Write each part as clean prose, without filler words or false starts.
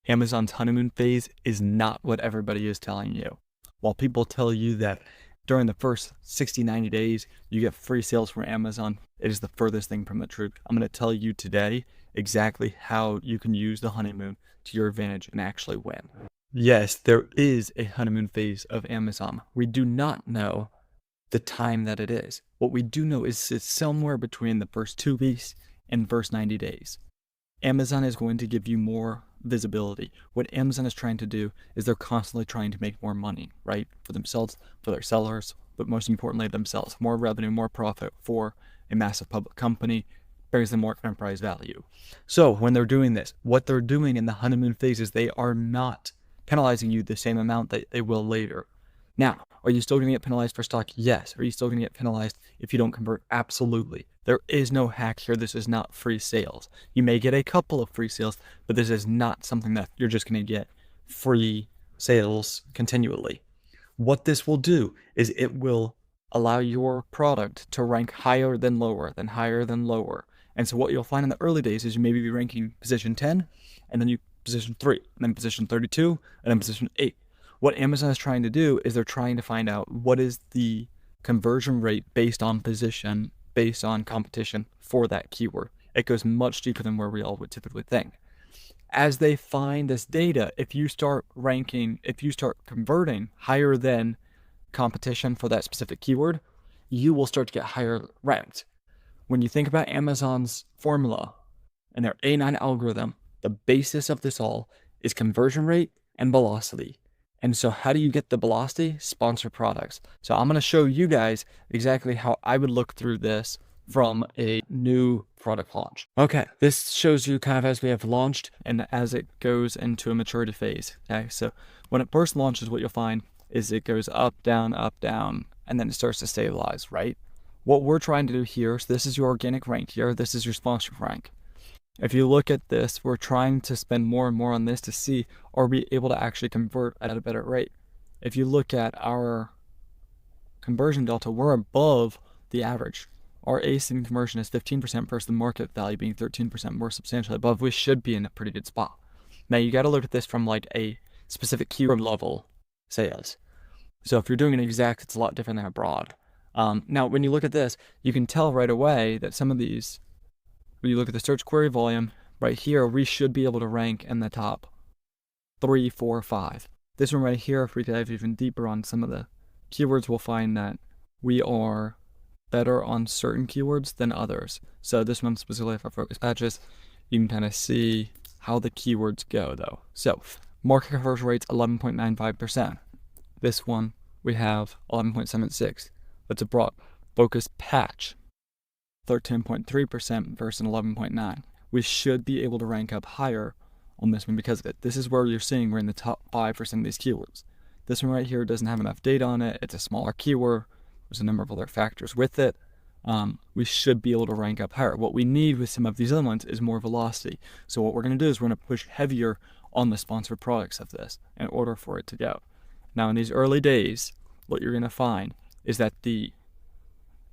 Amazon's honeymoon phase is not what everybody is telling you. While people tell you that during the first 60, 90 days, you get free sales from Amazon, it is the furthest thing from the truth. I'm going to tell you today exactly how you can use the honeymoon to your advantage and actually win. Yes, there is a honeymoon phase of Amazon. We do not know the time that it is. What we do know is it's somewhere between the first 2 weeks and first 90 days. Amazon is going to give you more visibility. What Amazon is trying to do is they're constantly trying to make more money, right? For themselves, for their sellers, but most importantly themselves. More revenue, more profit for a massive public company brings them more enterprise value. So when they're doing this, what they're doing in the honeymoon phase is they are not penalizing you the same amount that they will later. Now, are you still going to get penalized for stock? Yes. Are you still going to get penalized if you don't convert? Absolutely. There is no hack here. This is not free sales. You may get a couple of free sales, but this is not something that you're just going to get free sales continually. What this will do is it will allow your product to rank higher than lower, then higher than lower. And so what you'll find in the early days is you maybe be ranking position 10, and then you position 3, and then position 32, and then position 8. What Amazon is trying to do is they're trying to find out what is the conversion rate based on position, based on competition for that keyword. It goes much deeper than where we all would typically think. As they find this data, if you start ranking, if you start converting higher than competition for that specific keyword, you will start to get higher ranked. When you think about Amazon's formula and their A9 algorithm, the basis of this all is conversion rate and velocity. And so how do you get the velocity? Sponsored products. So I'm going to show you guys exactly how I would look through this from a new product launch. Okay, this shows you kind of as we have launched and as it goes into a maturity phase. Okay, so when it first launches, what you'll find is it goes up, down, and then it starts to stabilize, right? What we're trying to do here, so this is your organic rank here, this is your sponsored rank. If you look at this, we're trying to spend more and more on this to see, are we able to actually convert at a better rate? If you look at our conversion delta, we're above the average. Our ASIN conversion is 15% versus the market value being 13% more substantially above. We should be in a pretty good spot. Now you got to look at this from like a specific keyword level sales. So if you're doing an exact, it's a lot different than a broad. Now when you look at this, you can tell right away that some of these, when you look at the search query volume, right here, we should be able to rank in the top 3, 4, 5. This one right here, if we dive even deeper on some of the keywords, we'll find that we are better on certain keywords than others. So this one specifically for focus patches, you can kind of see how the keywords go though. So market conversion rates 11.95%. This one we have 11.76. That's a broad focus patch. 13.3% versus 11.9. We should be able to rank up higher on this one because of it. This is where you're seeing we're in the top 5% of these keywords. This one right here doesn't have enough data on it. It's a smaller keyword. There's a number of other factors with it. We should be able to rank up higher. What we need with some of these other ones is more velocity. So what we're going to do is we're going to push heavier on the sponsored products of this in order for it to go. Now in these early days, what you're going to find is that the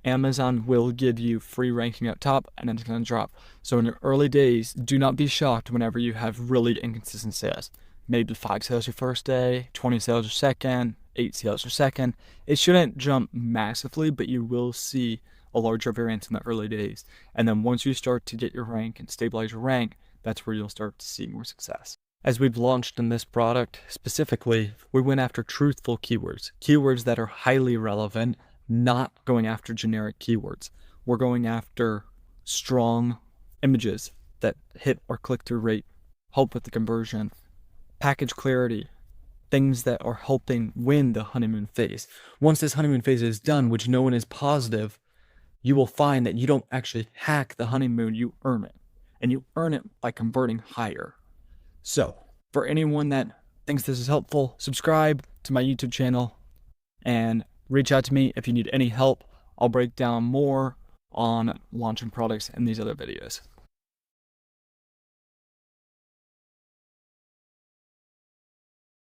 Amazon will give you free ranking up top and then it's going to drop. So in the early days, do not be shocked whenever you have really inconsistent sales. Maybe 5 sales your first day, 20 sales your second, 8 sales your second. It shouldn't jump massively, but you will see a larger variance in the early days. And then once you start to get your rank and stabilize your rank, that's where you'll start to see more success. As we've launched in this product specifically, we went after truthful keywords, keywords that are highly relevant, not going after generic keywords. We're going after strong images that hit our click-through rate, help with the conversion, package clarity, things that are helping win the honeymoon phase. Once this honeymoon phase is done, which no one is positive, you will find that you don't actually hack the honeymoon, you earn it. And you earn it by converting higher. So, for anyone that thinks this is helpful, subscribe to my YouTube channel and reach out to me if you need any help. I'll break down more on launching products in these other videos.